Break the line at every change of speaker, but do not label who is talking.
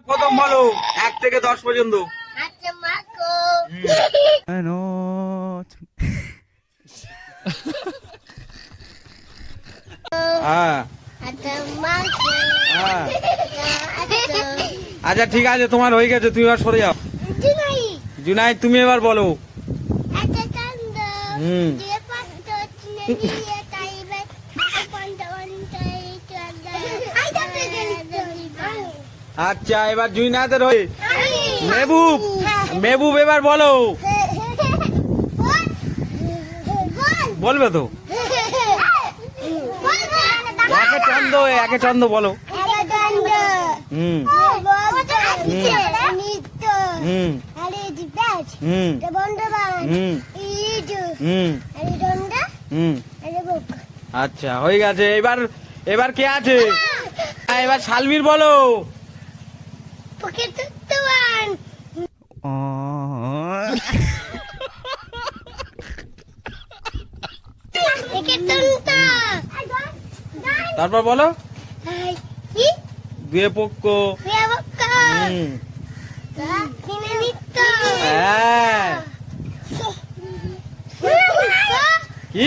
প্রথম বলো 1 থেকে 10 পর্যন্ত। আচ্ছা ঠিক আছে, তোমার হয়ে গেছে, তুমি এবার সরে যাও। জুনাই তুমি এবার বলো। আচ্ছা এবার জুনাইদের হয়ে মেহবুব। মেহবুব এবার বলো। বলবে তো? একে চন্দ বলো। আচ্ছা হয়ে গেছে। এবার এবার কে আছে? এবার শালবীর বলো। তারপর বলো দুয়ে পক্ষ। কি